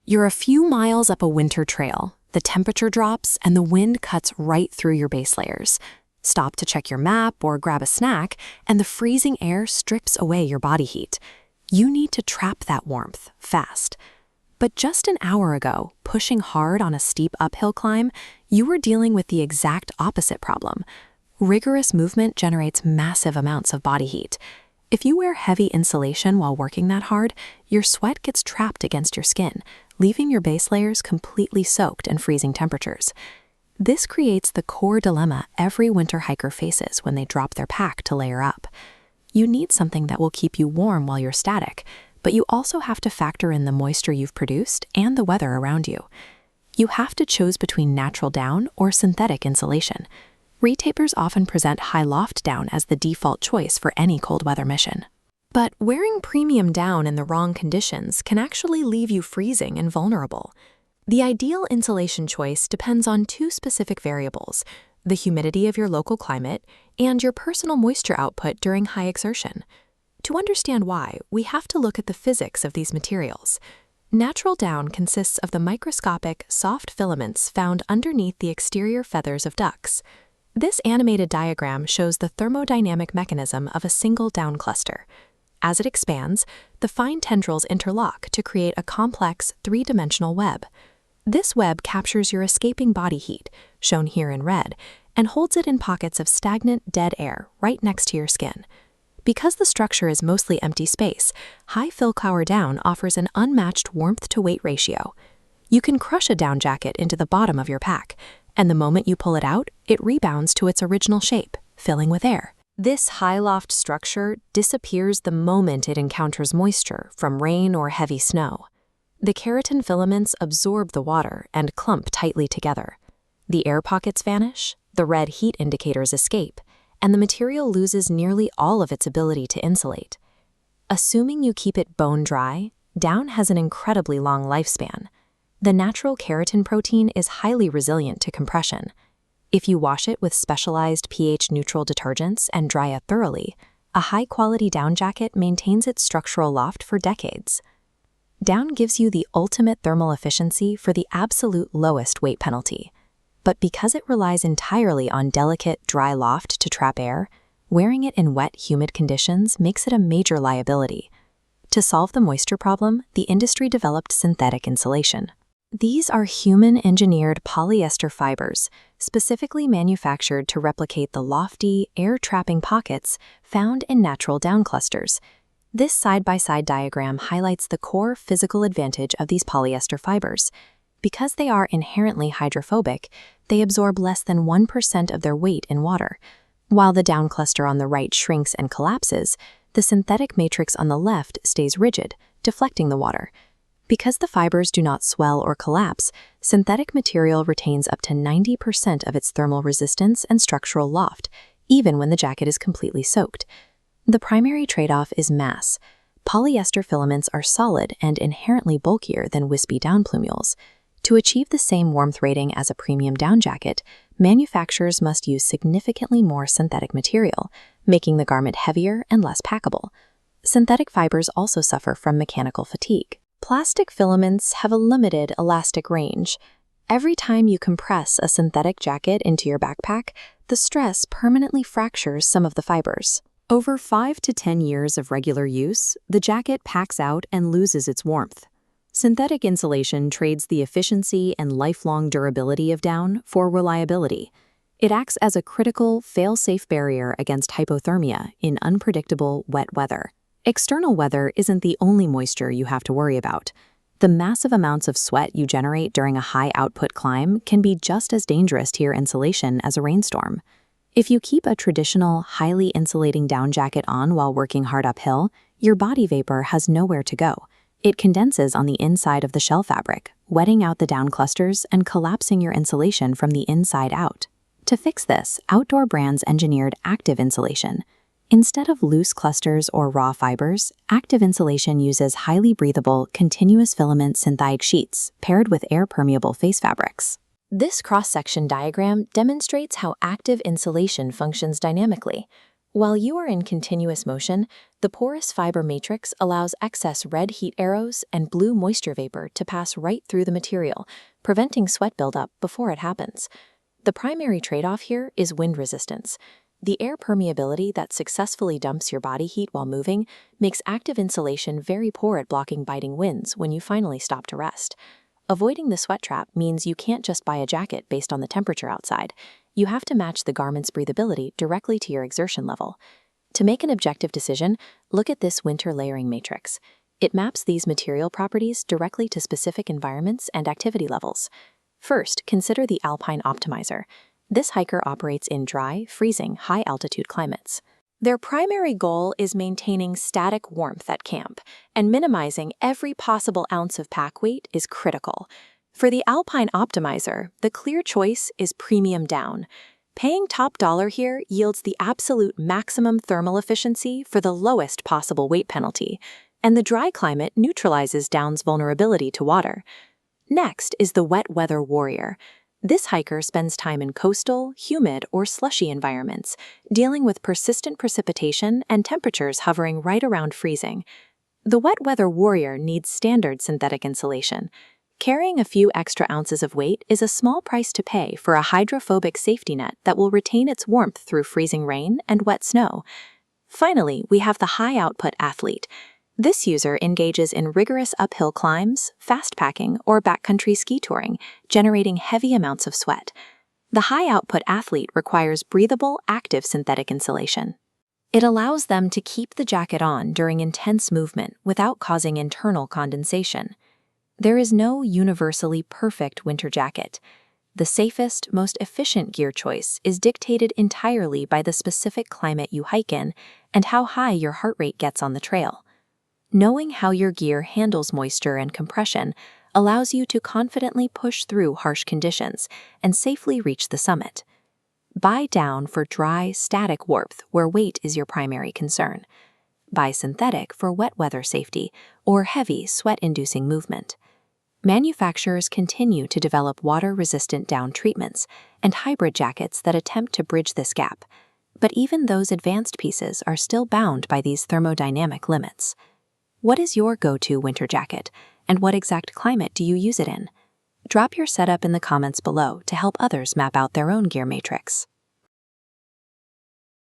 You're a few miles up a winter trail, the temperature drops, and the wind cuts right through your base layers. Stop to check your map or grab a snack, and the freezing air strips away your body heat. You need to trap that warmth, fast. But just an hour ago, pushing hard on a steep uphill climb, you were dealing with the exact opposite problem. Rigorous movement generates massive amounts of body heat. If you wear heavy insulation while working that hard, your sweat gets trapped against your skin, leaving your base layers completely soaked in freezing temperatures. This creates the core dilemma every winter hiker faces when they drop their pack to layer up. You need something that will keep you warm while you're static, but you also have to factor in the moisture you've produced and the weather around you. You have to choose between natural down or synthetic insulation. Retapers often present high loft down as the default choice for any cold weather mission. But wearing premium down in the wrong conditions can actually leave you freezing and vulnerable. The ideal insulation choice depends on two specific variables: the humidity of your local climate and your personal moisture output during high exertion. To understand why, we have to look at the physics of these materials. Natural down consists of the microscopic, soft filaments found underneath the exterior feathers of ducks. This animated diagram shows the thermodynamic mechanism of a single down cluster. As it expands, the fine tendrils interlock to create a complex, three-dimensional web. This web captures your escaping body heat, shown here in red, and holds it in pockets of stagnant, dead air right next to your skin. Because the structure is mostly empty space, high fill-cover down offers an unmatched warmth-to-weight ratio. You can crush a down jacket into the bottom of your pack, and the moment you pull it out, it rebounds to its original shape, filling with air. This high loft structure disappears the moment it encounters moisture from rain or heavy snow. The keratin filaments absorb the water and clump tightly together. The air pockets vanish, the red heat indicators escape, and the material loses nearly all of its ability to insulate. Assuming you keep it bone dry, down has an incredibly long lifespan. The natural keratin protein is highly resilient to compression. If you wash it with specialized pH-neutral detergents and dry it thoroughly, a high-quality down jacket maintains its structural loft for decades. Down gives you the ultimate thermal efficiency for the absolute lowest weight penalty. But because it relies entirely on delicate, dry loft to trap air, wearing it in wet, humid conditions makes it a major liability. To solve the moisture problem, the industry developed synthetic insulation. These are human-engineered polyester fibers, specifically manufactured to replicate the lofty, air-trapping pockets found in natural down clusters. This side-by-side diagram highlights the core physical advantage of these polyester fibers. Because they are inherently hydrophobic, they absorb less than 1% of their weight in water. While the down cluster on the right shrinks and collapses, the synthetic matrix on the left stays rigid, deflecting the water. Because the fibers do not swell or collapse, synthetic material retains up to 90% of its thermal resistance and structural loft, even when the jacket is completely soaked. The primary trade-off is mass. Polyester filaments are solid and inherently bulkier than wispy down plumules. To achieve the same warmth rating as a premium down jacket, manufacturers must use significantly more synthetic material, making the garment heavier and less packable. Synthetic fibers also suffer from mechanical fatigue. Plastic filaments have a limited elastic range. Every time you compress a synthetic jacket into your backpack, the stress permanently fractures some of the fibers. Over 5 to 10 years of regular use, the jacket packs out and loses its warmth. Synthetic insulation trades the efficiency and lifelong durability of down for reliability. It acts as a critical, fail-safe barrier against hypothermia in unpredictable, wet weather. External weather isn't the only moisture you have to worry about. The massive amounts of sweat you generate during a high-output climb can be just as dangerous to your insulation as a rainstorm. If you keep a traditional, highly insulating down jacket on while working hard uphill, your body vapor has nowhere to go. It condenses on the inside of the shell fabric, wetting out the down clusters and collapsing your insulation from the inside out. To fix this, outdoor brands engineered active insulation. Instead of loose clusters or raw fibers, active insulation uses highly breathable, continuous filament synthetic sheets paired with air-permeable face fabrics. This cross-section diagram demonstrates how active insulation functions dynamically. While you are in continuous motion, the porous fiber matrix allows excess red heat arrows and blue moisture vapor to pass right through the material, preventing sweat buildup before it happens. The primary trade-off here is wind resistance. The air permeability that successfully dumps your body heat while moving makes active insulation very poor at blocking biting winds when you finally stop to rest. Avoiding the sweat trap means you can't just buy a jacket based on the temperature outside. You have to match the garment's breathability directly to your exertion level. To make an objective decision, look at this winter layering matrix. It maps these material properties directly to specific environments and activity levels. First, consider the alpine optimizer. This hiker operates in dry, freezing, high-altitude climates. Their primary goal is maintaining static warmth at camp, and minimizing every possible ounce of pack weight is critical. For the Alpine Optimizer, the clear choice is premium down. Paying top dollar here yields the absolute maximum thermal efficiency for the lowest possible weight penalty, and the dry climate neutralizes down's vulnerability to water. Next is the Wet Weather Warrior. This hiker spends time in coastal, humid, or slushy environments, dealing with persistent precipitation and temperatures hovering right around freezing. The Wet Weather Warrior needs standard synthetic insulation. Carrying a few extra ounces of weight is a small price to pay for a hydrophobic safety net that will retain its warmth through freezing rain and wet snow. Finally, we have the high-output athlete. This user engages in rigorous uphill climbs, fast packing, or backcountry ski touring, generating heavy amounts of sweat. The high-output athlete requires breathable, active synthetic insulation. It allows them to keep the jacket on during intense movement without causing internal condensation. There is no universally perfect winter jacket. The safest, most efficient gear choice is dictated entirely by the specific climate you hike in and how high your heart rate gets on the trail. Knowing how your gear handles moisture and compression allows you to confidently push through harsh conditions and safely reach the summit. Buy down for dry, static warmth where weight is your primary concern. Buy synthetic for wet weather safety or heavy, sweat-inducing movement. Manufacturers continue to develop water-resistant down treatments and hybrid jackets that attempt to bridge this gap, but even those advanced pieces are still bound by these thermodynamic limits. What is your go-to winter jacket, and what exact climate do you use it in? Drop your setup in the comments below to help others map out their own gear matrix.